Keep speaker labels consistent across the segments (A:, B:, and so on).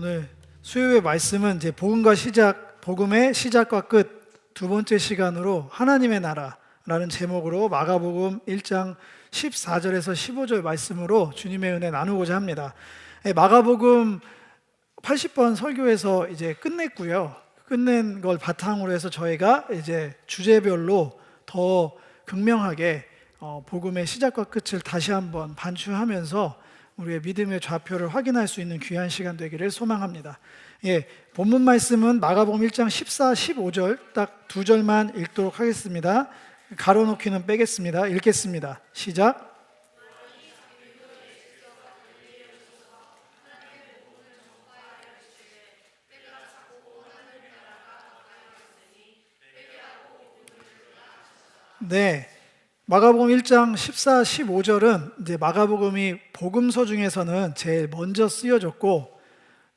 A: 오늘 수요의 말씀은 이제 복음의 시작과 끝 두 번째 시간으로 하나님의 나라라는 제목으로 마가복음 1장 14절에서 15절 말씀으로 주님의 은혜 나누고자 합니다. 마가복음 80번 설교에서 이제 끝냈고요. 끝낸 걸 바탕으로 해서 저희가 이제 주제별로 더 극명하게 복음의 시작과 끝을 다시 한번 반추하면서 우리의 믿음의 좌표를 확인할 수 있는 귀한 시간 되기를 소망합니다. 본문 말씀은 마가복음 1장 14, 15절 딱 두 절만 읽도록 하겠습니다. 가로놓기는 빼겠습니다. 읽겠습니다. 시작. 네. 마가복음 1장 14, 15절은 이제 마가복음이 복음서 중에서는 제일 먼저 쓰여졌고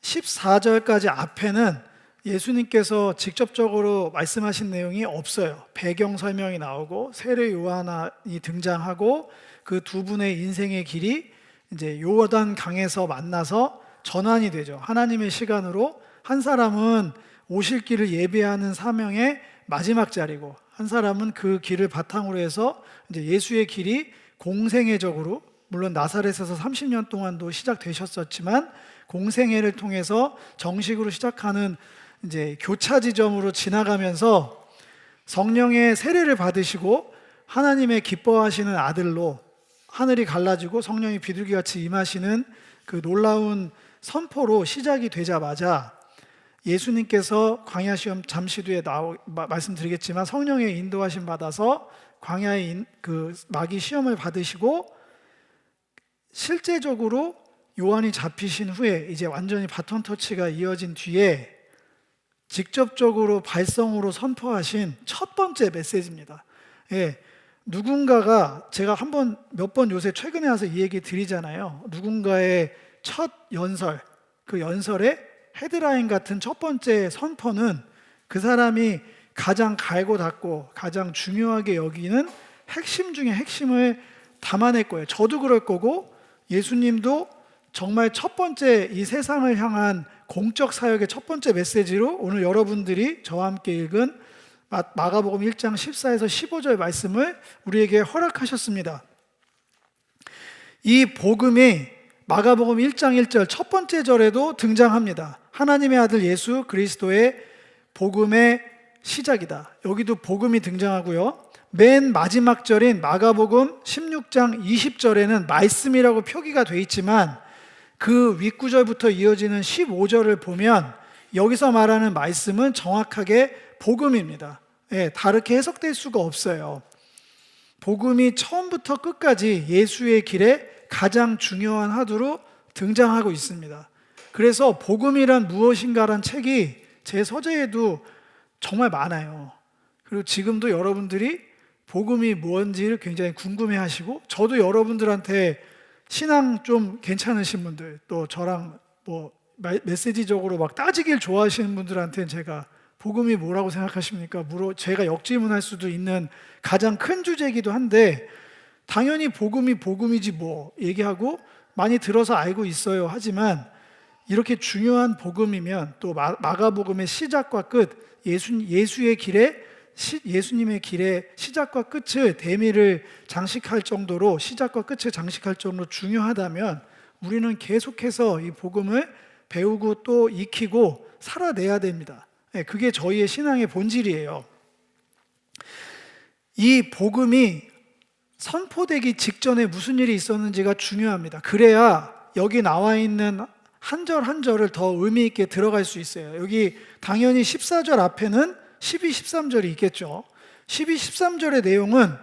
A: 14절까지 앞에는 예수님께서 직접적으로 말씀하신 내용이 없어요. 배경 설명이 나오고 세례 요한이 등장하고 그 두 분의 인생의 길이 이제 요단 강에서 만나서 전환이 되죠. 하나님의 시간으로 한 사람은 오실 길을 예비하는 사명의 마지막 자리고 한 사람은 그 길을 바탕으로 해서 이제 예수의 길이 공생애적으로 물론 나사렛에서 30년 동안도 시작되셨었지만 공생애를 통해서 정식으로 시작하는 이제 교차 지점으로 지나가면서 성령의 세례를 받으시고 하나님의 기뻐하시는 아들로 하늘이 갈라지고 성령이 비둘기같이 임하시는 그 놀라운 선포로 시작이 되자마자 예수님께서 광야 시험 잠시 뒤에 말씀드리겠지만 성령의 인도하심 받아서 광야의 그 마귀 시험을 받으시고 실제적으로 요한이 잡히신 후에 이제 완전히 바톤 터치가 이어진 뒤에 직접적으로 발성으로 선포하신 첫 번째 메시지입니다. 누군가가 제가 몇 번 요새 최근에 와서 이 얘기 드리잖아요. 누군가의 첫 연설, 그 연설의 헤드라인 같은 첫 번째 선포는 그 사람이 가장 갈고 닦고 가장 중요하게 여기는 핵심 중에 핵심을 담아낼 거예요. 저도 그럴 거고 예수님도 정말 첫 번째 이 세상을 향한 공적 사역의 첫 번째 메시지로 오늘 여러분들이 저와 함께 읽은 마가복음 1장 14에서 15절 말씀을 우리에게 허락하셨습니다. 이 복음이 마가복음 1장 1절 첫 번째 절에도 등장합니다. 하나님의 아들 예수 그리스도의 복음의 시작이다. 여기도 복음이 등장하고요. 맨 마지막 절인 마가복음 16장 20절에는 말씀이라고 표기가 되어 있지만 그 윗구절부터 이어지는 15절을 보면 여기서 말하는 말씀은 정확하게 복음입니다. 다르게 해석될 수가 없어요. 복음이 처음부터 끝까지 예수의 길에 가장 중요한 화두로 등장하고 있습니다. 그래서 복음이란 무엇인가란 책이 제 서재에도 정말 많아요. 그리고 지금도 여러분들이 복음이 뭔지를 굉장히 궁금해하시고 저도 여러분들한테 신앙 좀 괜찮으신 분들 또 저랑 메시지적으로 막 따지길 좋아하시는 분들한테는 제가 복음이 뭐라고 생각하십니까? 제가 역질문할 수도 있는 가장 큰 주제이기도 한데 당연히 복음이 복음이지 뭐 얘기하고 많이 들어서 알고 있어요 하지만 이렇게 중요한 복음이면 또 마가복음의 시작과 끝 예수의 길에 예수님의 길의 시작과 끝을 대미를 장식할 정도로 시작과 끝을 장식할 정도로 중요하다면 우리는 계속해서 이 복음을 배우고 또 익히고 살아내야 됩니다. 그게 저희의 신앙의 본질이에요. 이 복음이 선포되기 직전에 무슨 일이 있었는지가 중요합니다. 그래야 여기 나와 있는 한 절 한 절을 더 의미 있게 들어갈 수 있어요. 여기 당연히 14절 앞에는 12, 13절이 있겠죠. 12, 13절의 내용은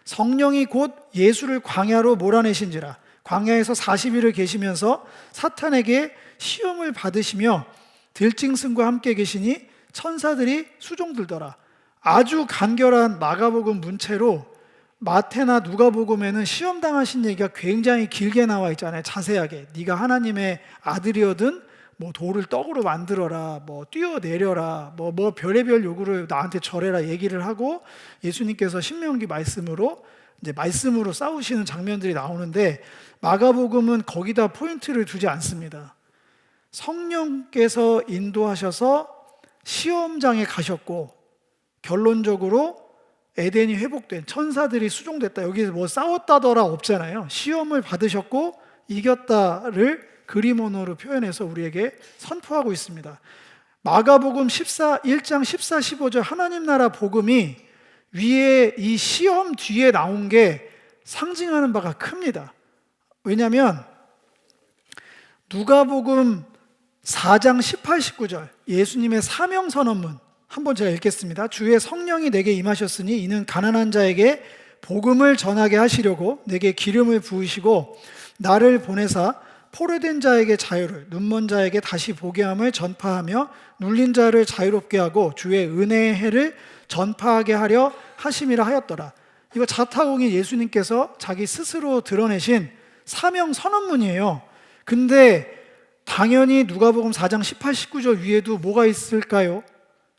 A: 성령이 곧 예수를 광야로 몰아내신지라 광야에서 40일을 계시면서 사탄에게 시험을 받으시며 들짐승과 함께 계시니 천사들이 수종들더라. 아주 간결한 마가복음 문체로 마태나 누가복음에는 시험 당하신 얘기가 굉장히 길게 나와 있잖아요. 자세하게 네가 하나님의 아들이거든 뭐 돌을 떡으로 만들어라, 뭐 뛰어내려라, 뭐 별의별 요구를 나한테 절해라 얘기를 하고 예수님께서 신명기 말씀으로 싸우시는 장면들이 나오는데 마가복음은 거기다 포인트를 두지 않습니다. 성령께서 인도하셔서 시험장에 가셨고 결론적으로 에덴이 회복된, 천사들이 수종됐다. 여기서 뭐 싸웠다더라 없잖아요. 시험을 받으셨고 이겼다를 그림 언어로 표현해서 우리에게 선포하고 있습니다. 마가복음 1장 14, 15절 하나님 나라 복음이 위에 이 시험 뒤에 나온 게 상징하는 바가 큽니다. 왜냐하면 누가복음 4장 18, 19절 예수님의 사명선언문 한번 제가 읽겠습니다. 주의 성령이 내게 임하셨으니 이는 가난한 자에게 복음을 전하게 하시려고 내게 기름을 부으시고 나를 보내사 포로된 자에게 자유를, 눈먼 자에게 다시 보게 함을 전파하며 눌린 자를 자유롭게 하고 주의 은혜의 해를 전파하게 하려 하심이라 하였더라. 이거 자타공인 예수님께서 자기 스스로 드러내신 사명 선언문이에요. 근데 당연히 누가복음 4장 18, 19절 위에도 뭐가 있을까요?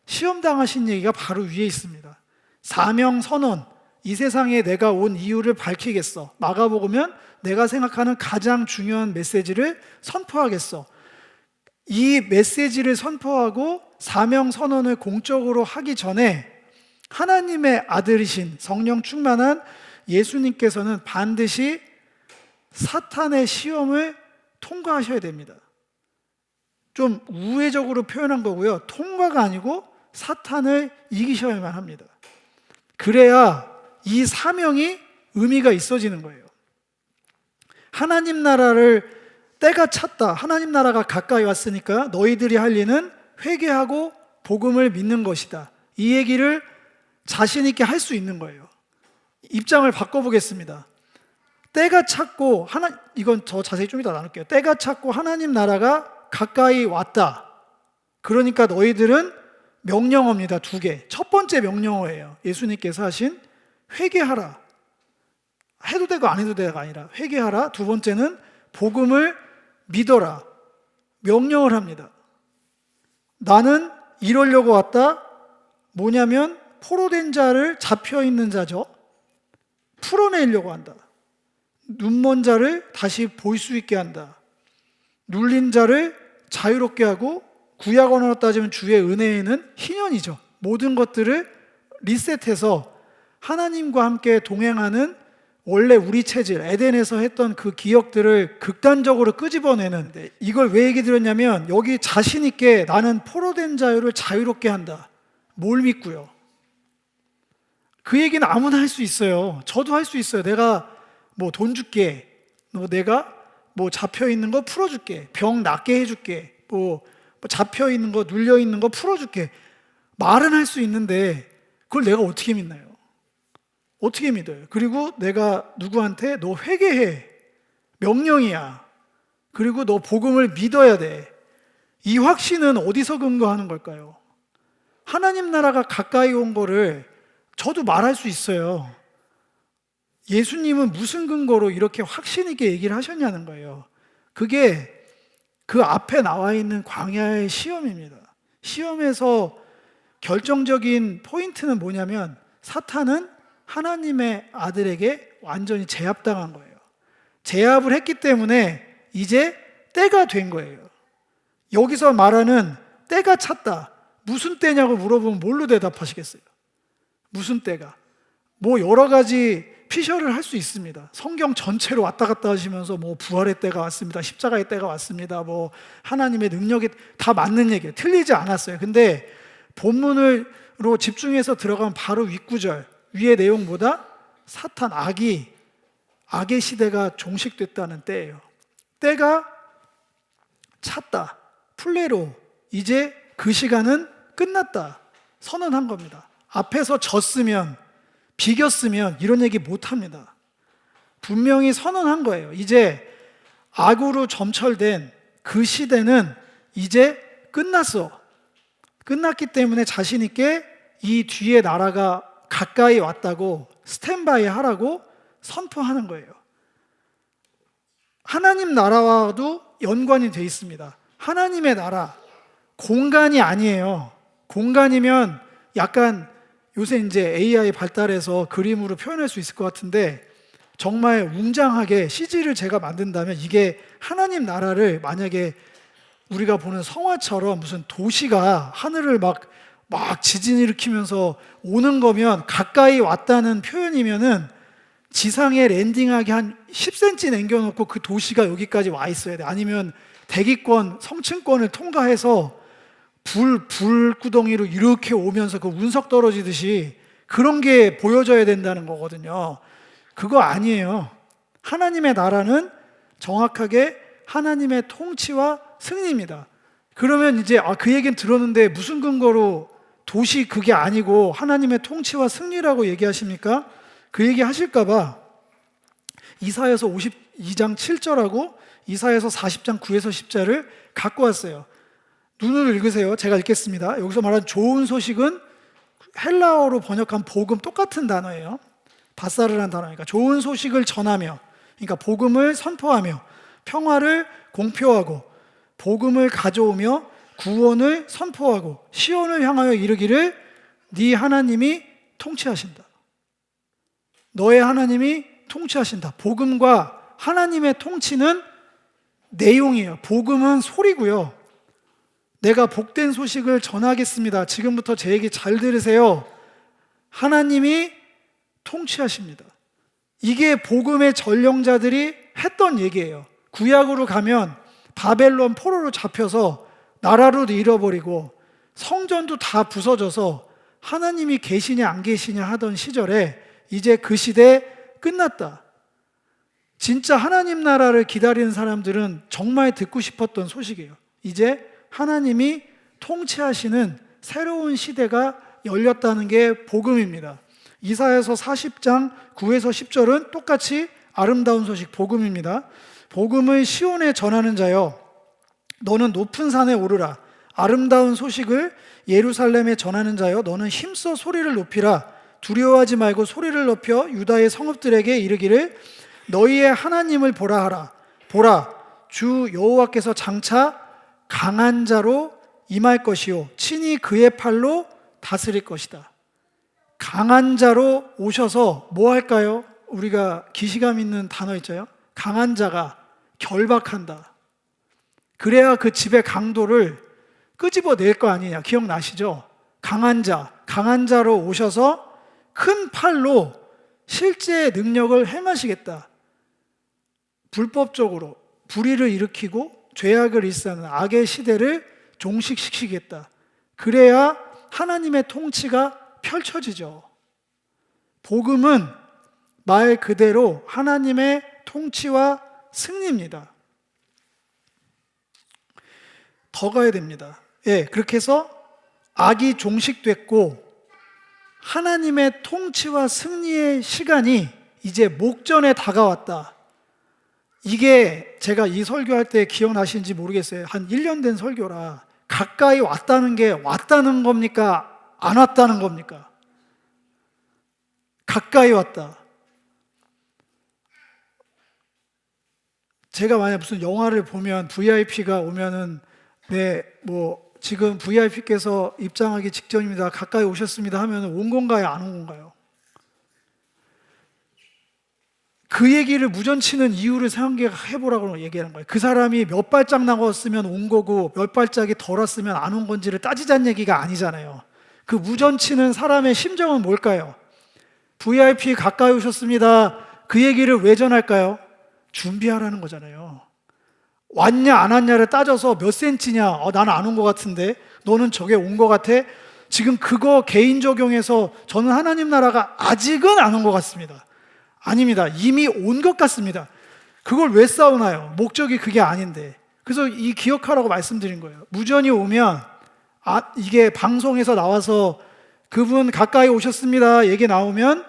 A: 시험당하신 얘기가 바로 위에 있습니다. 사명 선언, 이 세상에 내가 온 이유를 밝히겠어. 마가복음은 내가 생각하는 가장 중요한 메시지를 선포하겠어. 이 메시지를 선포하고 사명 선언을 공적으로 하기 전에 하나님의 아들이신 성령 충만한 예수님께서는 반드시 사탄의 시험을 통과하셔야 됩니다. 좀 우회적으로 표현한 거고요. 통과가 아니고 사탄을 이기셔야만 합니다. 그래야 이 사명이 의미가 있어지는 거예요. 하나님 나라를 때가 찼다. 하나님 나라가 가까이 왔으니까 너희들이 할 일은 회개하고 복음을 믿는 것이다. 이 얘기를 자신 있게 할 수 있는 거예요. 입장을 바꿔보겠습니다. 때가 찼고 이건 더 자세히 좀 이따 나눌게요. 때가 찼고 하나님 나라가 가까이 왔다. 그러니까 너희들은 명령어입니다. 2개. 첫 번째 명령어예요. 예수님께서 하신 회개하라. 해도 되고 안 해도 되가 아니라 회개하라. 두 번째는 복음을 믿어라. 명령을 합니다. 나는 이러려고 왔다. 뭐냐면 포로된 자를 잡혀있는 자죠. 풀어내려고 한다. 눈먼 자를 다시 볼 수 있게 한다. 눌린 자를 자유롭게 하고 구약 언어로 따지면 주의 은혜에는 희년이죠. 모든 것들을 리셋해서 하나님과 함께 동행하는 원래 우리 체질, 에덴에서 했던 그 기억들을 극단적으로 끄집어내는, 이걸 왜 얘기 드렸냐면 여기 자신 있게 나는 포로된 자유를 자유롭게 한다. 뭘 믿고요? 그 얘기는 아무나 할 수 있어요. 저도 할 수 있어요. 내가 뭐 돈 줄게. 내가 뭐 잡혀있는 거 풀어줄게. 병 낫게 해줄게. 뭐 잡혀있는 거, 눌려있는 거 풀어줄게. 말은 할 수 있는데 그걸 내가 어떻게 믿나요? 어떻게 믿어요? 그리고 내가 누구한테 너 회개해. 명령이야. 그리고 너 복음을 믿어야 돼. 이 확신은 어디서 근거하는 걸까요? 하나님 나라가 가까이 온 거를 저도 말할 수 있어요. 예수님은 무슨 근거로 이렇게 확신 있게 얘기를 하셨냐는 거예요. 그게 그 앞에 나와 있는 광야의 시험입니다. 시험에서 결정적인 포인트는 뭐냐면 사탄은 하나님의 아들에게 완전히 제압당한 거예요. 제압을 했기 때문에 이제 때가 된 거예요. 여기서 말하는 때가 찼다. 무슨 때냐고 물어보면 뭘로 대답하시겠어요? 무슨 때가? 뭐 여러 가지 피셜을 할 수 있습니다. 성경 전체로 왔다 갔다 하시면서 뭐 부활의 때가 왔습니다. 십자가의 때가 왔습니다. 뭐 하나님의 능력이 다 맞는 얘기예요. 틀리지 않았어요. 근데 본문으로 집중해서 들어가면 바로 윗구절 위의 내용보다 사탄, 악의 시대가 종식됐다는 때예요. 때가 찼다. 플레로 이제 그 시간은 끝났다. 선언한 겁니다. 앞에서 졌으면 비겼으면 이런 얘기 못 합니다. 분명히 선언한 거예요. 이제 악으로 점철된 그 시대는 이제 끝났어. 끝났기 때문에 자신 있게 이 뒤에 나라가 가까이 왔다고 스탠바이 하라고 선포하는 거예요. 하나님 나라와도 연관이 돼 있습니다. 하나님의 나라, 공간이 아니에요. 공간이면 약간 요새 이제 AI 발달해서 그림으로 표현할 수 있을 것 같은데 정말 웅장하게 CG를 제가 만든다면 이게 하나님 나라를 만약에 우리가 보는 성화처럼 무슨 도시가 하늘을 막 지진 일으키면서 오는 거면 가까이 왔다는 표현이면은 지상에 랜딩하기 한 10cm 남겨놓고 그 도시가 여기까지 와 있어야 돼. 아니면 대기권, 성층권을 통과해서 불구덩이로 이렇게 오면서 그 운석 떨어지듯이 그런 게 보여져야 된다는 거거든요. 그거 아니에요. 하나님의 나라는 정확하게 하나님의 통치와 승리입니다. 그러면 이제 그 얘기는 들었는데 무슨 근거로 도시 그게 아니고 하나님의 통치와 승리라고 얘기하십니까? 그 얘기 하실까봐 이사야서 52장 7절하고 이사야서 40장 9에서 10절을 갖고 왔어요. 눈으로 읽으세요. 제가 읽겠습니다. 여기서 말한 좋은 소식은 헬라어로 번역한 복음 똑같은 단어예요. 바사르라는 단어니까 좋은 소식을 전하며, 그러니까 복음을 선포하며 평화를 공표하고 복음을 가져오며 구원을 선포하고 시온을 향하여 이르기를 네 하나님이 통치하신다. 너의 하나님이 통치하신다. 복음과 하나님의 통치는 내용이에요. 복음은 소리고요. 내가 복된 소식을 전하겠습니다. 지금부터 제 얘기 잘 들으세요. 하나님이 통치하십니다. 이게 복음의 전령자들이 했던 얘기예요. 구약으로 가면 바벨론 포로로 잡혀서 나라로 잃어버리고 성전도 다 부서져서 하나님이 계시냐 안 계시냐 하던 시절에 이제 그 시대 끝났다. 진짜 하나님 나라를 기다리는 사람들은 정말 듣고 싶었던 소식이에요. 이제 하나님이 통치하시는 새로운 시대가 열렸다는 게 복음입니다. 이사야서 40장 9에서 10절은 똑같이 아름다운 소식 복음입니다. 복음을 시온에 전하는 자여 너는 높은 산에 오르라. 아름다운 소식을 예루살렘에 전하는 자여 너는 힘써 소리를 높이라. 두려워하지 말고 소리를 높여 유다의 성읍들에게 이르기를 너희의 하나님을 보라 하라. 보라, 주 여호와께서 장차 강한 자로 임할 것이요 친히 그의 팔로 다스릴 것이다. 강한 자로 오셔서 뭐 할까요? 우리가 기시감 있는 단어 있죠. 강한 자가 결박한다. 그래야 그 집의 강도를 끄집어낼 거 아니냐. 기억나시죠? 강한 자로 오셔서 큰 팔로 실제 능력을 행하시겠다. 불법적으로 불의를 일으키고 죄악을 일삼는 악의 시대를 종식시키겠다. 그래야 하나님의 통치가 펼쳐지죠. 복음은 말 그대로 하나님의 통치와 승리입니다. 더 가야 됩니다. 그렇게 해서 악이 종식됐고 하나님의 통치와 승리의 시간이 이제 목전에 다가왔다. 이게 제가 이 설교할 때 기억나시는지 모르겠어요. 한 1년 된 설교라 가까이 왔다는 게 왔다는 겁니까? 안 왔다는 겁니까? 가까이 왔다. 제가 만약 무슨 영화를 보면 VIP가 오면은 지금 VIP께서 입장하기 직전입니다. 가까이 오셨습니다 하면 온 건가요? 안 온 건가요? 그 얘기를 무전치는 이유를 생각해보라고 얘기하는 거예요. 그 사람이 몇 발짝 나갔으면 온 거고 몇 발짝이 덜 왔으면 안 온 건지를 따지자는 얘기가 아니잖아요. 그 무전치는 사람의 심정은 뭘까요? VIP 가까이 오셨습니다. 그 얘기를 왜 전할까요? 준비하라는 거잖아요. 왔냐 안 왔냐를 따져서 몇 센치냐, 나는 안 온 것 같은데 너는 저게 온 것 같아? 지금 그거 개인 적용해서 저는 하나님 나라가 아직은 안 온 것 같습니다. 아닙니다. 이미 온 것 같습니다. 그걸 왜 싸우나요? 목적이 그게 아닌데. 그래서 이 기억하라고 말씀드린 거예요. 무전이 오면 이게 방송에서 나와서 그분 가까이 오셨습니다 얘기 나오면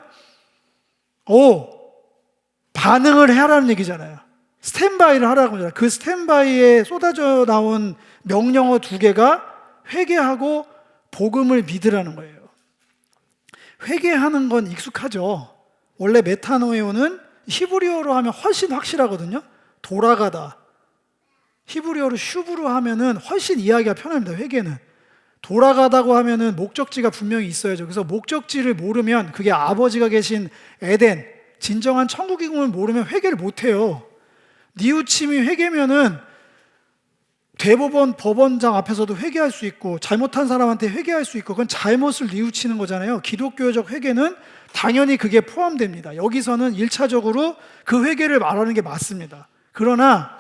A: 반응을 하라는 얘기잖아요. 스탠바이를 하라고 하잖아요. 그 스탠바이에 쏟아져 나온 명령어 2개가 회개하고 복음을 믿으라는 거예요. 회개하는 건 익숙하죠. 원래 메타노에오는 히브리어로 하면 훨씬 확실하거든요. 돌아가다. 히브리어로 슈브로 하면은 훨씬 이해하기가 편합니다. 회개는. 돌아가다고 하면은 목적지가 분명히 있어야죠. 그래서 목적지를 모르면 그게 아버지가 계신 에덴, 진정한 천국임을 모르면 회개를 못 해요. 뉘우침이 회개면은 대법원 법원장 앞에서도 회개할 수 있고 잘못한 사람한테 회개할 수 있고 그건 잘못을 뉘우치는 거잖아요. 기독교적 회개는 당연히 그게 포함됩니다. 여기서는 1차적으로 그 회개를 말하는 게 맞습니다. 그러나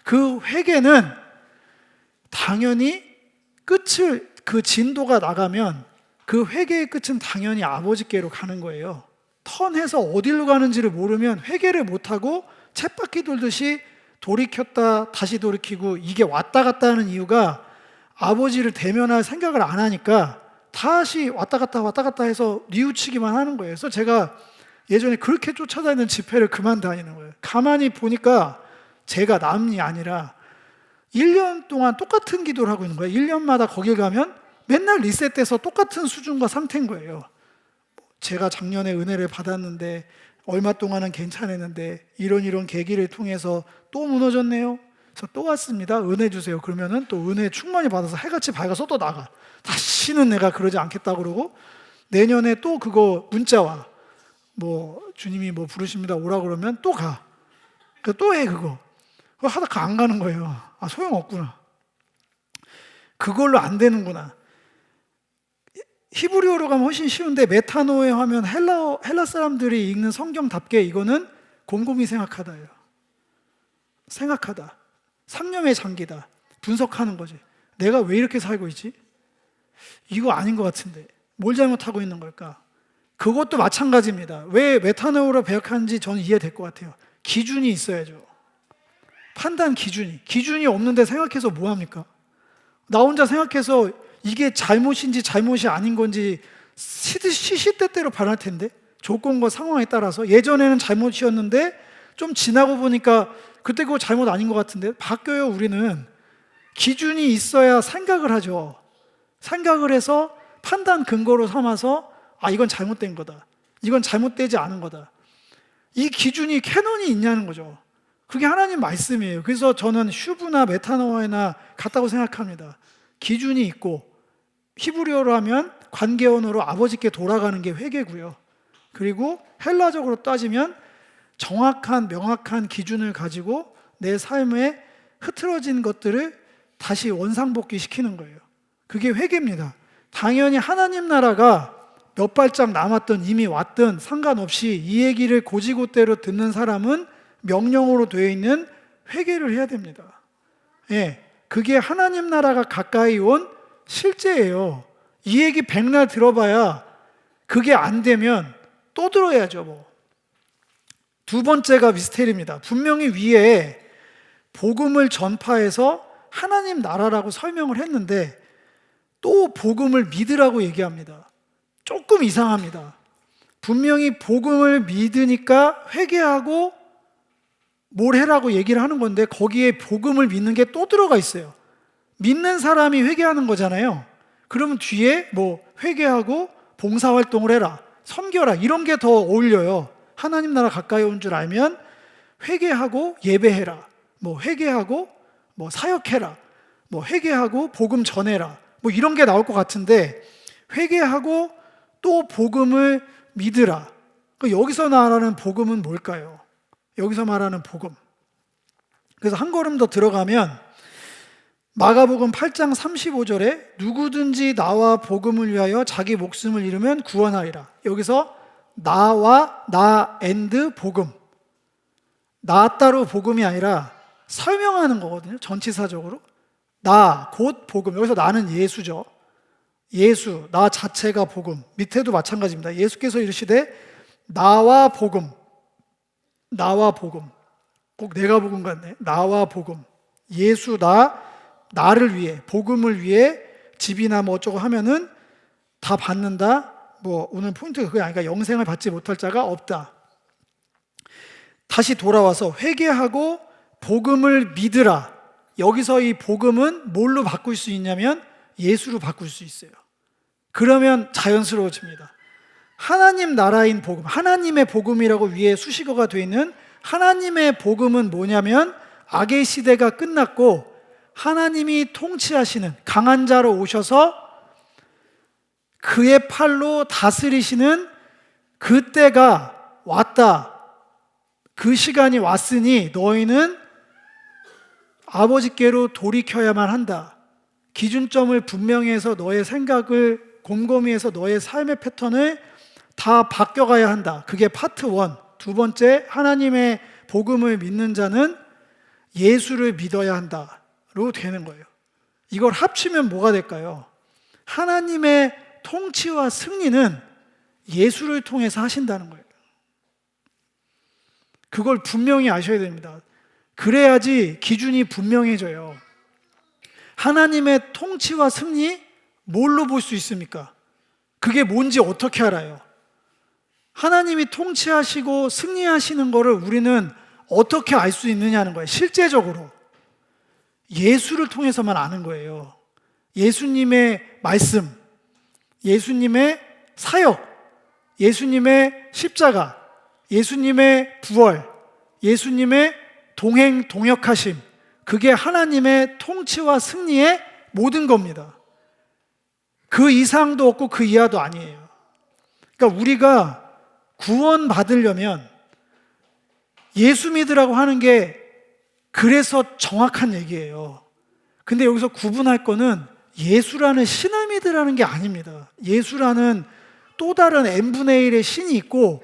A: 그 회개는 당연히 그 진도가 나가면 그 회개의 끝은 당연히 아버지께로 가는 거예요. 턴해서 어디로 가는지를 모르면 회개를 못하고 쳇바퀴 돌듯이 돌이켰다 다시 돌이키고 이게 왔다 갔다 하는 이유가 아버지를 대면할 생각을 안 하니까 다시 왔다 갔다 해서 뉘우치기만 하는 거예요. 그래서 제가 예전에 그렇게 쫓아다니는 집회를 그만 다니는 거예요. 가만히 보니까 제가 남이 아니라 1년 동안 똑같은 기도를 하고 있는 거예요. 1년마다 거길 가면 맨날 리셋돼서 똑같은 수준과 상태인 거예요. 제가 작년에 은혜를 받았는데 얼마 동안은 괜찮았는데 이런 계기를 통해서 또 무너졌네요. 그래서 또 왔습니다. 은혜 주세요. 그러면은 또 은혜 충만히 받아서 해같이 밝아서 또 나가. 다시는 내가 그러지 않겠다 그러고 내년에 또 그거 문자 와. 주님이 부르십니다. 오라 그러면 또 가. 또 해 그거. 그거 하다가 안 가는 거예요. 아, 소용없구나. 그걸로 안 되는구나. 히브리어로 가면 훨씬 쉬운데 메타노에 하면 헬라 사람들이 읽는 성경답게 이거는 곰곰이 생각하다예요. 생각하다. 상념의 장기다. 분석하는 거지. 내가 왜 이렇게 살고 있지? 이거 아닌 것 같은데 뭘 잘못하고 있는 걸까? 그것도 마찬가지입니다. 왜 메타노로 배역하는지 저는 이해될 것 같아요. 기준이 있어야죠. 판단 기준이 없는데 생각해서 뭐합니까? 나 혼자 생각해서 이게 잘못인지 잘못이 아닌 건지 시시때때로 변할 텐데 조건과 상황에 따라서 예전에는 잘못이었는데 좀 지나고 보니까 그때 그거 잘못 아닌 것 같은데 바뀌어요. 우리는 기준이 있어야 생각을 하죠. 생각을 해서 판단 근거로 삼아서 이건 잘못된 거다. 이건 잘못되지 않은 거다. 이 기준이 캐논이 있냐는 거죠. 그게 하나님 말씀이에요. 그래서 저는 슈브나 메타노아나 같다고 생각합니다. 기준이 있고 히브리어로 하면 관계 언어로 아버지께 돌아가는 게 회개고요. 그리고 헬라적으로 따지면 정확한 명확한 기준을 가지고 내 삶에 흐트러진 것들을 다시 원상복귀 시키는 거예요. 그게 회개입니다. 당연히 하나님 나라가 몇 발짝 남았든 이미 왔든 상관없이 이 얘기를 고지고대로 듣는 사람은 명령으로 되어 있는 회개를 해야 됩니다. 그게 하나님 나라가 가까이 온 실제예요. 이 얘기 백날 들어봐야 그게 안 되면 또 들어야죠. 두 번째가 미스테리입니다. 분명히 위에 복음을 전파해서 하나님 나라라고 설명을 했는데 또 복음을 믿으라고 얘기합니다. 조금 이상합니다. 분명히 복음을 믿으니까 회개하고 뭘 해라고 얘기를 하는 건데 거기에 복음을 믿는 게 또 들어가 있어요. 믿는 사람이 회개하는 거잖아요. 그러면 뒤에 회개하고 봉사활동을 해라, 섬겨라 이런 게 더 어울려요. 하나님 나라 가까이 온 줄 알면 회개하고 예배해라, 회개하고 사역해라, 회개하고 복음 전해라 이런 게 나올 것 같은데 회개하고 또 복음을 믿으라. 여기서 말하는 복음은 뭘까요? 여기서 말하는 복음. 그래서 한 걸음 더 들어가면 마가복음 8장 35절에 누구든지 나와 복음을 위하여 자기 목숨을 잃으면 구원하리라. 여기서 나와 나 앤드 복음. 나 따로 복음이 아니라 설명하는 거거든요. 전치사적으로. 나 곧 복음. 여기서 나는 예수죠. 예수, 나 자체가 복음. 밑에도 마찬가지입니다. 예수께서 이르시되 나와 복음. 나와 복음. 꼭 내가 복음 같네. 나와 복음. 예수 나를 위해, 복음을 위해 집이나 어쩌고 하면은 다 받는다. 오늘 포인트가 그게 아니까 영생을 받지 못할 자가 없다. 다시 돌아와서 회개하고 복음을 믿으라. 여기서 이 복음은 뭘로 바꿀 수 있냐면 예수로 바꿀 수 있어요. 그러면 자연스러워집니다. 하나님 나라인 복음, 하나님의 복음이라고 위에 수식어가 되어 있는 하나님의 복음은 뭐냐면 악의 시대가 끝났고 하나님이 통치하시는 강한 자로 오셔서 그의 팔로 다스리시는 그때가 왔다. 그 시간이 왔으니 너희는 아버지께로 돌이켜야만 한다. 기준점을 분명히 해서 너의 생각을 곰곰이 해서 너의 삶의 패턴을 다 바뀌어가야 한다. 그게 파트 1. 두 번째, 하나님의 복음을 믿는 자는 예수를 믿어야 한다로 되는 거예요. 이걸 합치면 뭐가 될까요? 하나님의 통치와 승리는 예수를 통해서 하신다는 거예요. 그걸 분명히 아셔야 됩니다. 그래야지 기준이 분명해져요. 하나님의 통치와 승리 뭘로 볼 수 있습니까? 그게 뭔지 어떻게 알아요? 하나님이 통치하시고 승리하시는 거를 우리는 어떻게 알 수 있느냐는 거예요. 실제적으로 예수를 통해서만 아는 거예요. 예수님의 말씀, 예수님의 사역, 예수님의 십자가, 예수님의 부활, 예수님의 동행 동역하심, 그게 하나님의 통치와 승리의 모든 겁니다. 그 이상도 없고 그 이하도 아니에요. 그러니까 우리가 구원 받으려면 예수 믿으라고 하는 게 그래서 정확한 얘기예요. 근데 여기서 구분할 거는 예수라는 신을 믿으라는 게 아닙니다. 예수라는 또 다른 n분의 1의 신이 있고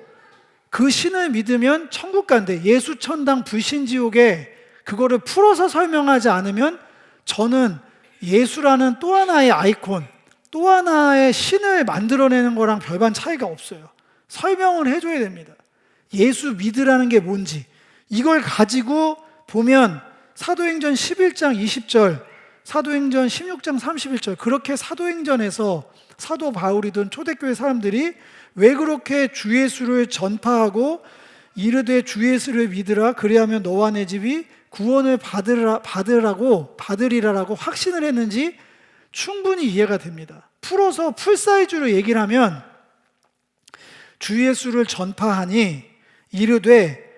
A: 그 신을 믿으면 천국 간대. 예수 천당 불신 지옥에 그거를 풀어서 설명하지 않으면 저는 예수라는 또 하나의 아이콘, 또 하나의 신을 만들어내는 거랑 별반 차이가 없어요. 설명을 해줘야 됩니다. 예수 믿으라는 게 뭔지. 이걸 가지고 보면 사도행전 11장 20절, 사도행전 16장 31절, 그렇게 사도행전에서 사도 바울이든 초대교회 사람들이 왜 그렇게 주 예수를 전파하고 이르되 주 예수를 믿으라 그리하면 너와 내 집이 구원을 받으리라라고 확신을 했는지 충분히 이해가 됩니다. 풀어서 풀사이즈로 얘기를 하면 주 예수를 전파하니 이르되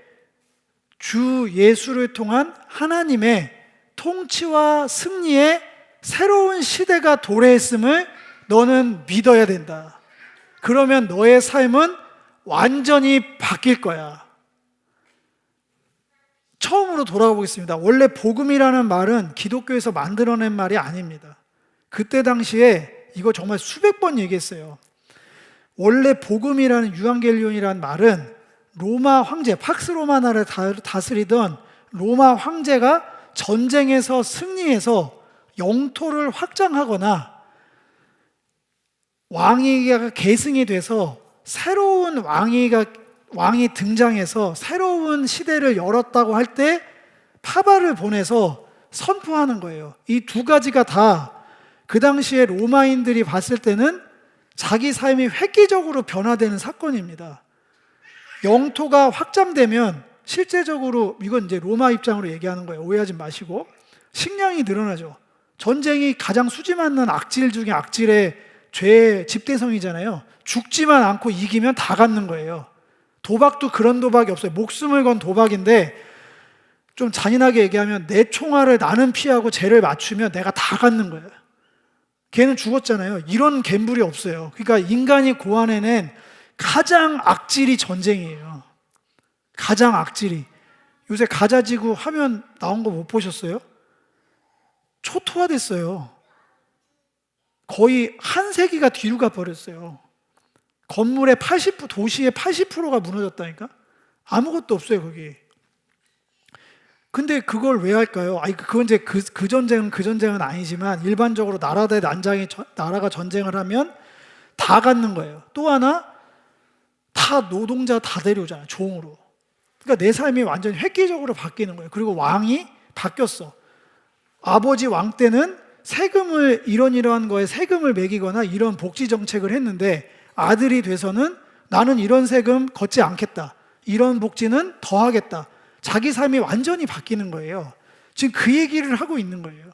A: 주 예수를 통한 하나님의 통치와 승리의 새로운 시대가 도래했음을 너는 믿어야 된다. 그러면 너의 삶은 완전히 바뀔 거야. 처음으로 돌아가 보겠습니다. 원래 복음이라는 말은 기독교에서 만들어낸 말이 아닙니다. 그때 당시에 이거 정말 수백 번 얘기했어요. 원래 복음이라는 유앙겔리온이라는 말은 로마 황제, 팍스 로마 나라를 다스리던 로마 황제가 전쟁에서 승리해서 영토를 확장하거나 왕위가 계승이 돼서 새로운 왕이 등장해서 새로운 시대를 열었다고 할 때 파바를 보내서 선포하는 거예요. 이 두 가지가 다 그 당시에 로마인들이 봤을 때는 자기 삶이 획기적으로 변화되는 사건입니다. 영토가 확장되면 실제적으로 이건 이제 로마 입장으로 얘기하는 거예요. 오해하지 마시고 식량이 늘어나죠. 전쟁이 가장 수지 맞는 악질 중에 악질의 죄의 집대성이잖아요. 죽지만 않고 이기면 다 갖는 거예요. 도박도 그런 도박이 없어요. 목숨을 건 도박인데 좀 잔인하게 얘기하면 내 총알을 나는 피하고 쟤를 맞추면 내가 다 갖는 거예요. 걔는 죽었잖아요. 이런 갬블이 없어요. 그러니까 인간이 고안해낸 가장 악질이 전쟁이에요. 가장 악질이. 요새 가자지구 화면 나온 거 못 보셨어요? 초토화됐어요. 거의 한 세기가 뒤로 가버렸어요. 건물의 도시의 80%가 무너졌다니까? 아무것도 없어요, 거기. 근데 그걸 왜 할까요? 그건 이제 그 전쟁은 아니지만 일반적으로 나라가 전쟁을 하면 다 갖는 거예요. 또 하나, 다 노동자 다 데려오잖아요, 종으로. 그러니까 내 삶이 완전히 획기적으로 바뀌는 거예요. 그리고 왕이 바뀌었어. 아버지 왕 때는 세금을 이러한 거에 세금을 매기거나 이런 복지 정책을 했는데 아들이 돼서는 나는 이런 세금 걷지 않겠다. 이런 복지는 더 하겠다. 자기 삶이 완전히 바뀌는 거예요. 지금 그 얘기를 하고 있는 거예요.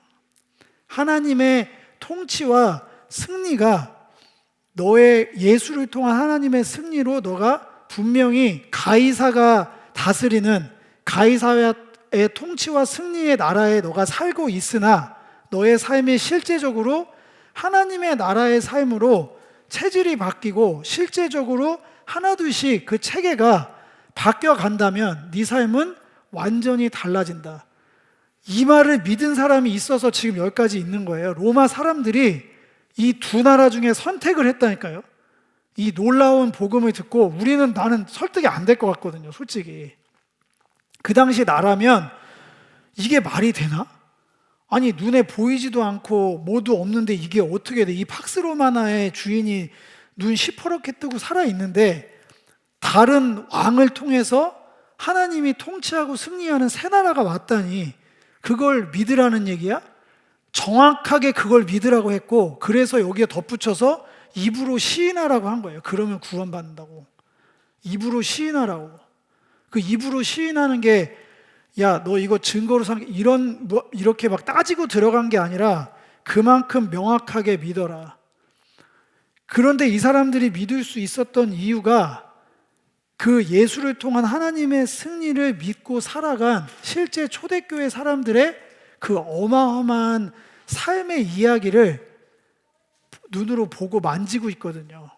A: 하나님의 통치와 승리가 너의 예수를 통한 하나님의 승리로 너가 분명히 가이사가 다스리는 가이사의 통치와 승리의 나라에 너가 살고 있으나 너의 삶이 실제적으로 하나님의 나라의 삶으로 체질이 바뀌고 실제적으로 하나둘씩 그 체계가 바뀌어 간다면 네 삶은 완전히 달라진다. 이 말을 믿은 사람이 있어서 지금 여기까지 있는 거예요. 로마 사람들이 이 두 나라 중에 선택을 했다니까요. 이 놀라운 복음을 듣고 나는 설득이 안 될 것 같거든요, 솔직히. 그 당시 나라면 이게 말이 되나? 아니, 눈에 보이지도 않고 뭐도 없는데 이게 어떻게 돼? 이 팍스 로마나의 주인이 눈 시퍼렇게 뜨고 살아있는데 다른 왕을 통해서 하나님이 통치하고 승리하는 새 나라가 왔다니 그걸 믿으라는 얘기야? 정확하게 그걸 믿으라고 했고, 그래서 여기에 덧붙여서 입으로 시인하라고 한 거예요. 그러면 구원받는다고. 입으로 시인하라고. 그 입으로 시인하는 게, 야, 너 이거 증거로 이렇게 막 따지고 들어간 게 아니라 그만큼 명확하게 믿어라. 그런데 이 사람들이 믿을 수 있었던 이유가 그 예수를 통한 하나님의 승리를 믿고 살아간 실제 초대교회 사람들의 그 어마어마한 삶의 이야기를 눈으로 보고 만지고 있거든요.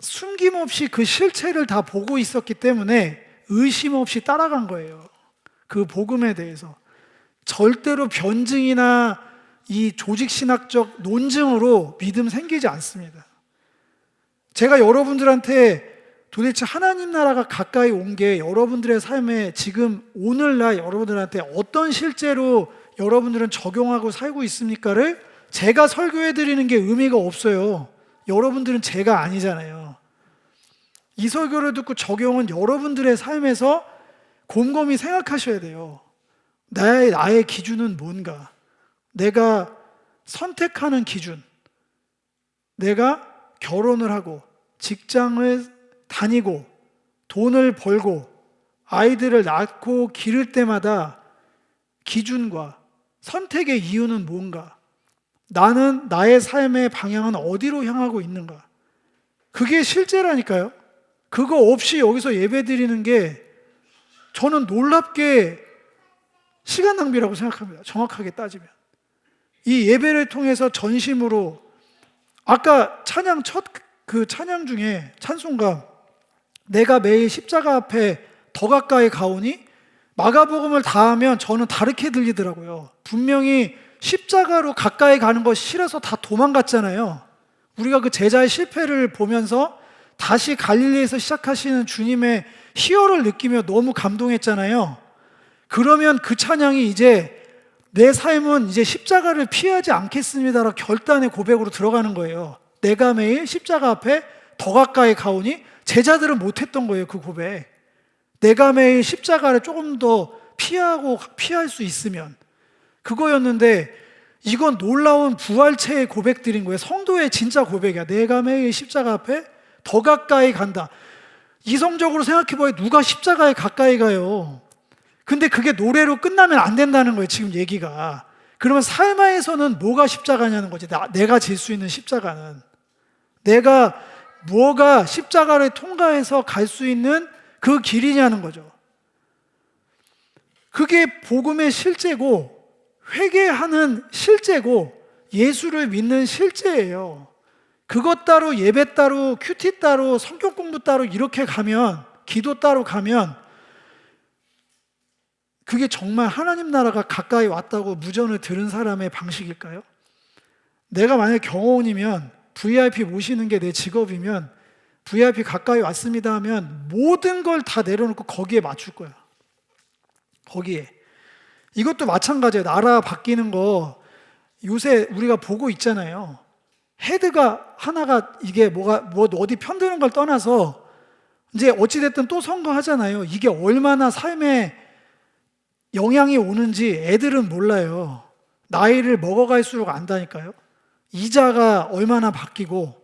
A: 숨김없이 그 실체를 다 보고 있었기 때문에 의심 없이 따라간 거예요. 그 복음에 대해서. 절대로 변증이나 이 조직신학적 논증으로 믿음 생기지 않습니다. 제가 여러분들한테 도대체 하나님 나라가 가까이 온 게 여러분들의 삶에 지금 오늘날 여러분들한테 어떤 실제로 여러분들은 적용하고 살고 있습니까를 제가 설교해 드리는 게 의미가 없어요. 여러분들은 제가 아니잖아요. 이 설교를 듣고 적용은 여러분들의 삶에서 곰곰이 생각하셔야 돼요. 나의 기준은 뭔가? 내가 선택하는 기준, 내가 결혼을 하고 직장을 다니고 돈을 벌고 아이들을 낳고 기를 때마다 기준과 선택의 이유는 뭔가? 나는 나의 삶의 방향은 어디로 향하고 있는가? 그게 실제라니까요. 그거 없이 여기서 예배 드리는 게 저는 놀랍게 시간 낭비라고 생각합니다. 정확하게 따지면. 이 예배를 통해서 전심으로 아까 찬양 그 찬양 중에 찬송가 내가 매일 십자가 앞에 더 가까이 가오니 마가복음을 다 하면 저는 다르게 들리더라고요. 분명히 십자가로 가까이 가는 것이 싫어서 다 도망갔잖아요. 우리가 그 제자의 실패를 보면서 다시 갈릴리에서 시작하시는 주님의 희열을 느끼며 너무 감동했잖아요. 그러면 그 찬양이 이제 내 삶은 이제 십자가를 피하지 않겠습니다라고 결단의 고백으로 들어가는 거예요. 내가 매일 십자가 앞에 더 가까이 가오니 제자들은 못했던 거예요. 그 고백. 내가 매일 십자가를 조금 더 피할 수 있으면 그거였는데 이건 놀라운 부활체의 고백들인 거예요. 성도의 진짜 고백이야. 내가 매일 십자가 앞에 더 가까이 간다. 이성적으로 생각해봐야 누가 십자가에 가까이 가요. 근데 그게 노래로 끝나면 안 된다는 거예요. 지금 얘기가. 그러면 삶에서는 뭐가 십자가냐는 거지. 내가 질 수 있는 십자가는. 뭐가 십자가를 통과해서 갈 수 있는 그 길이냐는 거죠. 그게 복음의 실제고 회개하는 실제고 예수를 믿는 실제예요. 그것 따로 예배 따로 큐티 따로 성경 공부 따로 이렇게 가면 기도 따로 가면 그게 정말 하나님 나라가 가까이 왔다고 무전을 들은 사람의 방식일까요? 내가 만약에 경호원이면 VIP 모시는 게 내 직업이면 VIP 가까이 왔습니다 하면 모든 걸 다 내려놓고 거기에 맞출 거야. 거기에. 이것도 마찬가지예요. 나라 바뀌는 거 요새 우리가 보고 있잖아요. 헤드가 하나가 이게 어디 편드는 걸 떠나서 이제 어찌됐든 또 선거하잖아요. 이게 얼마나 삶에 영향이 오는지 애들은 몰라요. 나이를 먹어갈수록 안다니까요. 이자가 얼마나 바뀌고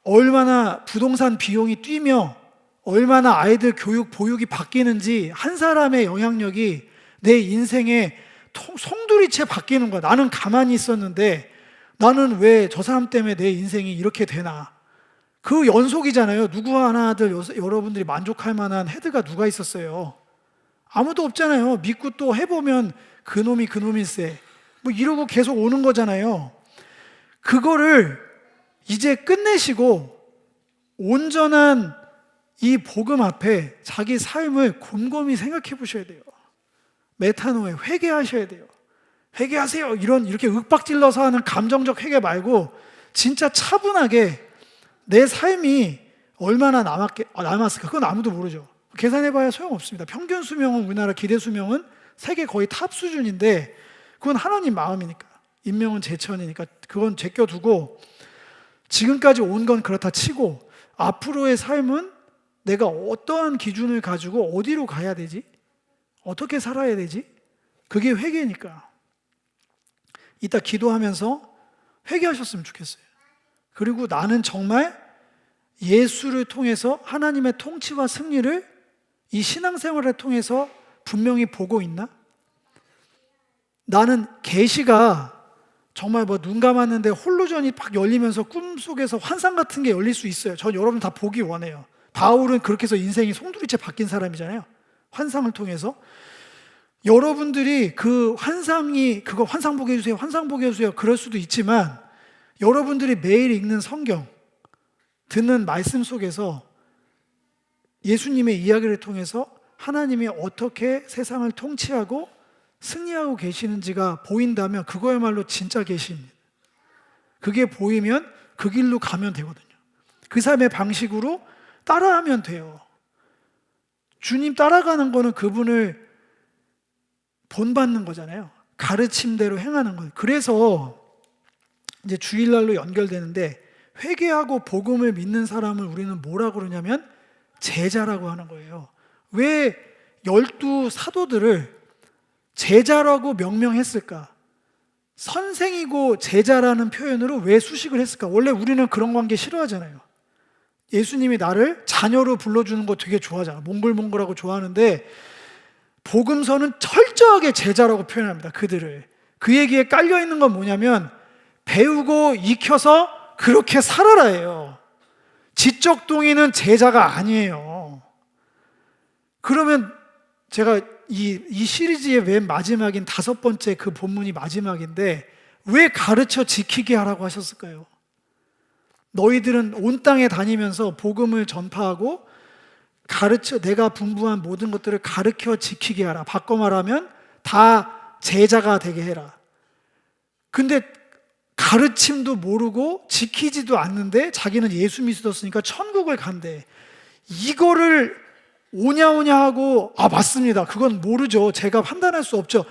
A: 얼마나 부동산 비용이 뛰며 얼마나 아이들 교육, 보육이 바뀌는지 한 사람의 영향력이 내 인생에 송두리째 바뀌는 거야. 나는 가만히 있었는데 나는 왜 저 사람 때문에 내 인생이 이렇게 되나. 그 연속이잖아요. 누구 하나들 여러분들이 만족할 만한 헤드가 누가 있었어요? 아무도 없잖아요. 믿고 또 해보면 그놈일세. 뭐 이러고 계속 오는 거잖아요. 그거를 이제 끝내시고 온전한 이 복음 앞에 자기 삶을 곰곰이 생각해 보셔야 돼요. 메타노에 회개하셔야 돼요. 회개하세요. 이렇게 윽박질러서 하는 감정적 회개 말고 진짜 차분하게 내 삶이 얼마나 남았을까? 그건 아무도 모르죠. 계산해봐야 소용없습니다. 평균 수명은 우리나라 기대 수명은 세계 거의 탑 수준인데 그건 하나님 마음이니까, 인명은 제천이니까 그건 제껴두고 지금까지 온 건 그렇다 치고 앞으로의 삶은 내가 어떠한 기준을 가지고 어디로 가야 되지? 어떻게 살아야 되지? 그게 회개니까. 이따 기도하면서 회개하셨으면 좋겠어요. 그리고 나는 정말 예수를 통해서 하나님의 통치와 승리를 이 신앙생활을 통해서 분명히 보고 있나? 나는 계시가 정말 눈 감았는데 홀로전이 팍 열리면서 꿈속에서 환상 같은 게 열릴 수 있어요. 전 여러분 다 보기 원해요. 바울은 그렇게 해서 인생이 송두리째 바뀐 사람이잖아요. 환상을 통해서. 여러분들이 그 환상이 그거 환상 보게 해주세요. 환상 보게 해주세요. 그럴 수도 있지만 여러분들이 매일 읽는 성경, 듣는 말씀 속에서 예수님의 이야기를 통해서 하나님이 어떻게 세상을 통치하고 승리하고 계시는지가 보인다면 그거야말로 진짜 계시입니다. 그게 보이면 그 길로 가면 되거든요. 그 삶의 방식으로 따라하면 돼요. 주님 따라가는 거는 그분을 본받는 거잖아요. 가르침대로 행하는 거예요. 그래서 이제 주일날로 연결되는데 회개하고 복음을 믿는 사람을 우리는 뭐라고 그러냐면 제자라고 하는 거예요. 왜 12 사도들을 제자라고 명명했을까? 선생이고 제자라는 표현으로 왜 수식을 했을까? 원래 우리는 그런 관계 싫어하잖아요. 예수님이 나를 자녀로 불러주는 거 되게 좋아하잖아. 몽글몽글하고 좋아하는데 복음서는 철저하게 제자라고 표현합니다. 그들을. 그 얘기에 깔려있는 건 뭐냐면 배우고 익혀서 그렇게 살아라예요. 지적 동의는 제자가 아니에요. 그러면 제가 이 시리즈의 맨 마지막인 5번째 그 본문이 마지막인데 왜 가르쳐 지키게 하라고 하셨을까요? 너희들은 온 땅에 다니면서 복음을 전파하고 내가 분부한 모든 것들을 가르쳐 지키게 하라. 바꿔 말하면 다 제자가 되게 해라. 근데 가르침도 모르고 지키지도 않는데 자기는 예수 믿었으니까 천국을 간대. 이거를 오냐 하고 맞습니다. 그건 모르죠. 제가 판단할 수 없죠.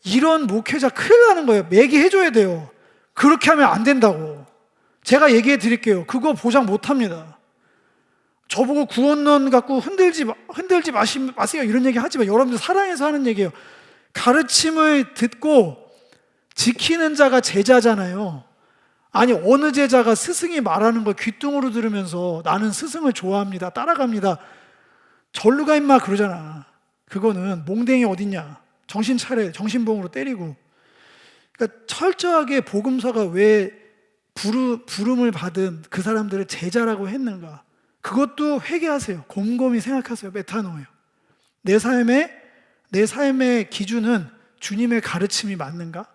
A: 이런 목회자 큰일 나는 거예요. 얘기해줘야 돼요. 그렇게 하면 안 된다고. 제가 얘기해 드릴게요. 그거 보장 못 합니다. 저보고 구원론 갖고 흔들지 마세요. 이런 얘기 하지 마. 여러분들 사랑해서 하는 얘기예요. 가르침을 듣고 지키는 자가 제자잖아요. 아니 어느 제자가 스승이 말하는 걸 귓등으로 들으면서 나는 스승을 좋아합니다. 따라갑니다. 절로 가 임마 그러잖아. 그거는 몽댕이 어딨냐. 정신 차려. 정신봉으로 때리고. 그러니까 철저하게 복음서가 왜 부름을 받은 그 사람들을 제자라고 했는가. 그것도 회개하세요. 곰곰이 생각하세요. 메타노예요. 내 삶의 기준은 주님의 가르침이 맞는가?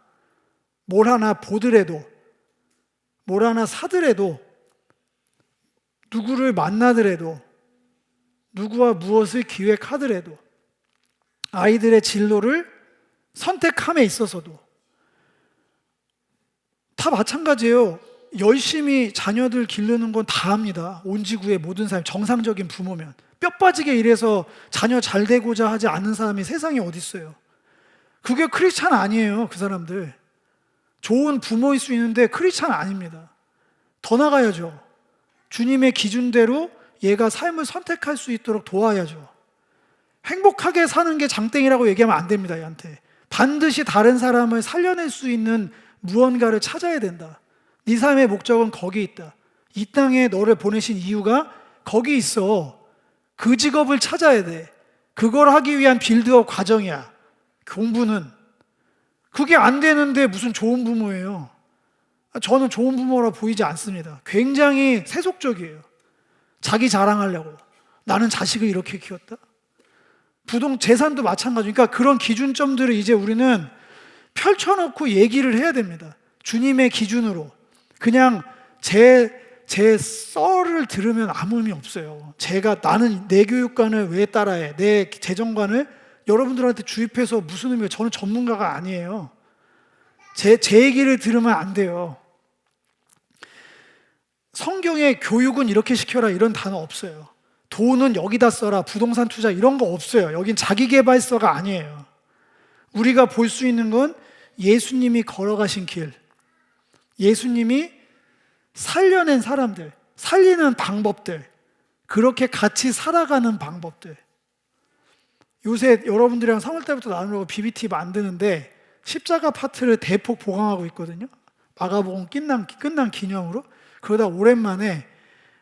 A: 뭘 하나 보더라도, 뭘 하나 사더라도, 누구를 만나더라도, 누구와 무엇을 기획하더라도, 아이들의 진로를 선택함에 있어서도 다 마찬가지예요. 열심히 자녀들 기르는 건 다 합니다. 온 지구의 모든 사람, 정상적인 부모면. 뼈 빠지게 일해서 자녀 잘 되고자 하지 않는 사람이 세상에 어디 있어요. 그게 크리스찬 아니에요. 그 사람들 좋은 부모일 수 있는데 크리스찬 아닙니다. 더 나가야죠. 주님의 기준대로 얘가 삶을 선택할 수 있도록 도와야죠. 행복하게 사는 게 장땡이라고 얘기하면 안 됩니다. 얘한테 반드시 다른 사람을 살려낼 수 있는 무언가를 찾아야 된다. 네 삶의 목적은 거기 있다. 이 땅에 너를 보내신 이유가 거기 있어. 그 직업을 찾아야 돼. 그걸 하기 위한 빌드업 과정이야. 공부는. 그게 안 되는데 무슨 좋은 부모예요. 저는 좋은 부모라 보이지 않습니다. 굉장히 세속적이에요. 자기 자랑하려고. 나는 자식을 이렇게 키웠다. 재산도 마찬가지. 그러니까 그런 기준점들을 이제 우리는 펼쳐놓고 얘기를 해야 됩니다. 주님의 기준으로. 그냥 제 썰을 들으면 아무 의미 없어요. 나는 내 교육관을 왜 따라해? 내 재정관을 여러분들한테 주입해서 무슨 의미예요? 저는 전문가가 아니에요. 제 얘기를 들으면 안 돼요. 성경에 교육은 이렇게 시켜라 이런 단어 없어요. 돈은 여기다 써라, 부동산 투자 이런 거 없어요. 여긴 자기계발서가 아니에요. 우리가 볼 수 있는 건 예수님이 걸어가신 길, 예수님이 살려낸 사람들, 살리는 방법들, 그렇게 같이 살아가는 방법들. 요새 여러분들이랑 3월 달부터 나누려고 BBT 만드는데 십자가 파트를 대폭 보강하고 있거든요. 마가복음 끝난 기념으로. 그러다 오랜만에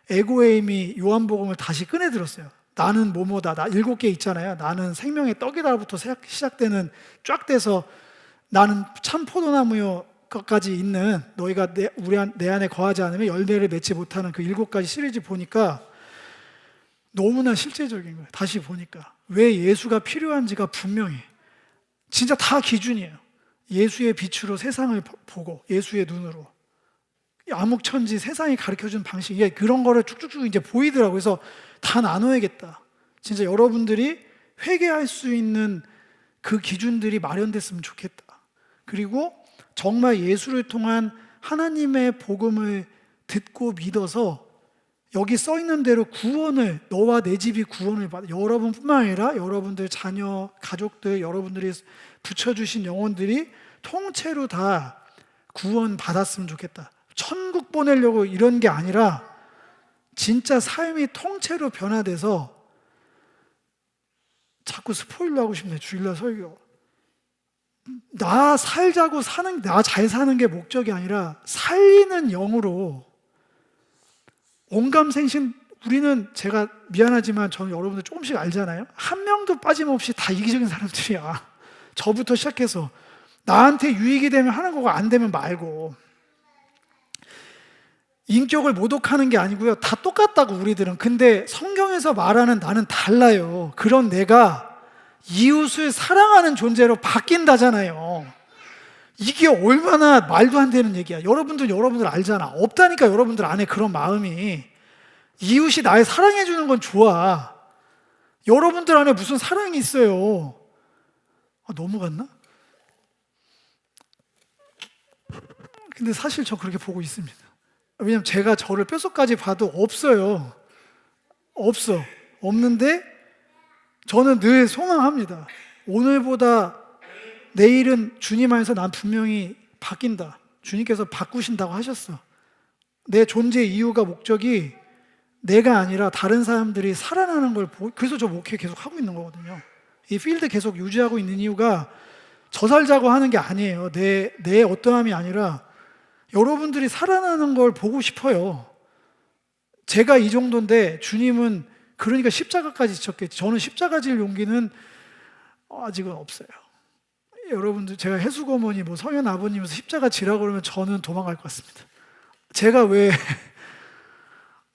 A: 에고에임이 요한복음을 다시 꺼내들었어요. 나는 뭐뭐다. 나 7개 있잖아요. 나는 생명의 떡이다부터 시작되는 쫙 돼서 나는 참 포도나무요 까지 있는 너희가 내 안에 거하지 않으면 열매를 맺지 못하는 그 7가지 시리즈 보니까 너무나 실제적인 거예요. 다시 보니까 왜 예수가 필요한지가 분명히 진짜 다 기준이에요. 예수의 빛으로 세상을 보고 예수의 눈으로 암흑천지 세상이 가르쳐준 방식, 그런 거를 쭉쭉쭉 이제 보이더라고요. 그래서 다 나눠야겠다. 진짜 여러분들이 회개할 수 있는 그 기준들이 마련됐으면 좋겠다. 그리고 정말 예수를 통한 하나님의 복음을 듣고 믿어서 여기 써 있는 대로 구원을, 너와 내 집이 구원을 받아, 여러분뿐만 아니라 여러분들 자녀, 가족들, 여러분들이 붙여주신 영혼들이 통째로 다 구원 받았으면 좋겠다. 천국 보내려고 이런 게 아니라 진짜 삶이 통째로 변화돼서, 자꾸 스포일러 하고 싶네, 주일날 설교. 나 살자고 사는, 나 잘 사는 게 목적이 아니라 살리는 영으로 온감생신. 우리는, 제가 미안하지만 저는 여러분들 조금씩 알잖아요. 한 명도 빠짐없이 다 이기적인 사람들이야. 저부터 시작해서 나한테 유익이 되면 하는 거고 안 되면 말고. 인격을 모독하는 게 아니고요, 다 똑같다고 우리들은. 근데 성경에서 말하는 나는 달라요. 그런 내가 이웃을 사랑하는 존재로 바뀐다잖아요. 이게 얼마나 말도 안 되는 얘기야. 여러분들 알잖아. 없다니까. 여러분들 안에 그런 마음이. 이웃이 날 사랑해 주는 건 좋아. 여러분들 안에 무슨 사랑이 있어요. 넘어갔나? 근데 사실 저 그렇게 보고 있습니다. 왜냐면 제가 저를 뼛속까지 봐도 없어요. 없는데 저는 늘 소망합니다. 오늘보다 내일은 주님 안에서 난 분명히 바뀐다. 주님께서 바꾸신다고 하셨어. 내 존재의 이유가, 목적이 내가 아니라 다른 사람들이 살아나는 걸 그래서 저 목회 계속 하고 있는 거거든요. 이 필드 계속 유지하고 있는 이유가 저 살자고 하는 게 아니에요. 내 어떠함이 아니라 여러분들이 살아나는 걸 보고 싶어요. 제가 이 정도인데 주님은, 그러니까 십자가까지 지셨겠지. 저는 십자가 질 용기는 아직은 없어요. 여러분들, 제가 해수고모니 성현 아버님에서 십자가 지라고 그러면 저는 도망갈 것 같습니다. 제가 왜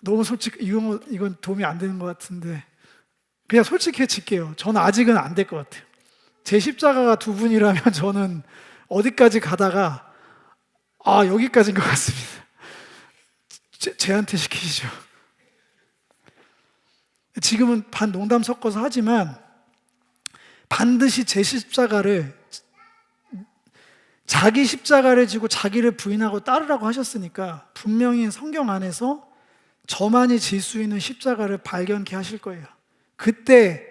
A: 너무 이건 도움이 안 되는 것 같은데 그냥 솔직해질게요. 저는 아직은 안 될 것 같아요. 제 십자가가 2분이라면 저는 어디까지 가다가 여기까지인 것 같습니다. 제한테 시키시죠. 지금은 반 농담 섞어서 하지만 반드시 제 십자가를, 자기 십자가를 지고 자기를 부인하고 따르라고 하셨으니까 분명히 성경 안에서 저만이 질 수 있는 십자가를 발견케 하실 거예요. 그때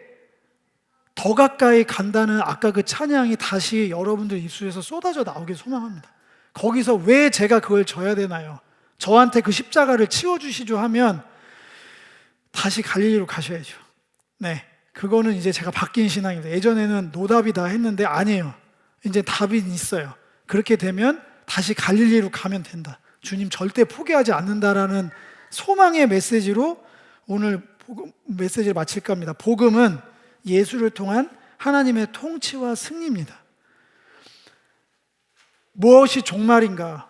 A: 더 가까이 간다는 아까 그 찬양이 다시 여러분들 입술에서 쏟아져 나오길 소망합니다. 거기서 왜 제가 그걸 져야 되나요? 저한테 그 십자가를 치워주시죠 하면 다시 갈릴리로 가셔야죠. 네, 그거는 이제 제가 바뀐 신앙입니다. 예전에는 노답이다 했는데 아니에요. 이제 답이 있어요. 그렇게 되면 다시 갈릴리로 가면 된다. 주님 절대 포기하지 않는다라는 소망의 메시지로 오늘 메시지를 마칠까 합니다. 복음은 예수를 통한 하나님의 통치와 승리입니다. 무엇이 종말인가?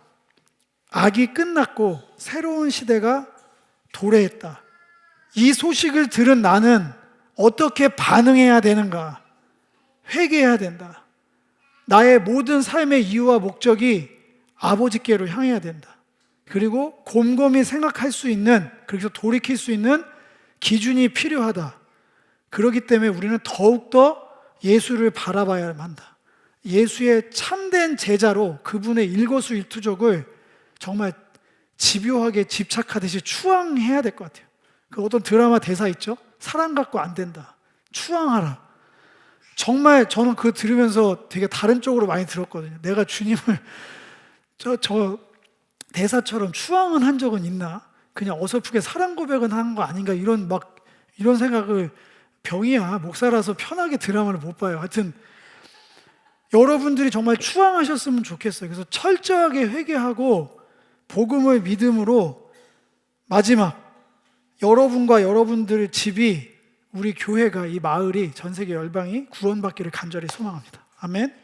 A: 악이 끝났고 새로운 시대가 도래했다. 이 소식을 들은 나는 어떻게 반응해야 되는가? 회개해야 된다. 나의 모든 삶의 이유와 목적이 아버지께로 향해야 된다. 그리고 곰곰이 생각할 수 있는, 그래서 돌이킬 수 있는 기준이 필요하다. 그렇기 때문에 우리는 더욱더 예수를 바라봐야만 한다. 예수의 참된 제자로 그분의 일거수일투족을 정말 집요하게 집착하듯이 추앙해야 될 것 같아요. 그 어떤 드라마 대사 있죠? 사랑 갖고 안 된다. 추앙하라. 정말 저는 그거 들으면서 되게 다른 쪽으로 많이 들었거든요. 내가 주님을 저 대사처럼 추앙은 한 적은 있나? 그냥 어설프게 사랑 고백은 한 거 아닌가? 이런 생각을, 병이야. 목사라서 편하게 드라마를 못 봐요. 하여튼 여러분들이 정말 추앙하셨으면 좋겠어요. 그래서 철저하게 회개하고 복음을 믿음으로 마지막 여러분과 여러분들 집이, 우리 교회가, 이 마을이, 전 세계 열방이 구원받기를 간절히 소망합니다. 아멘.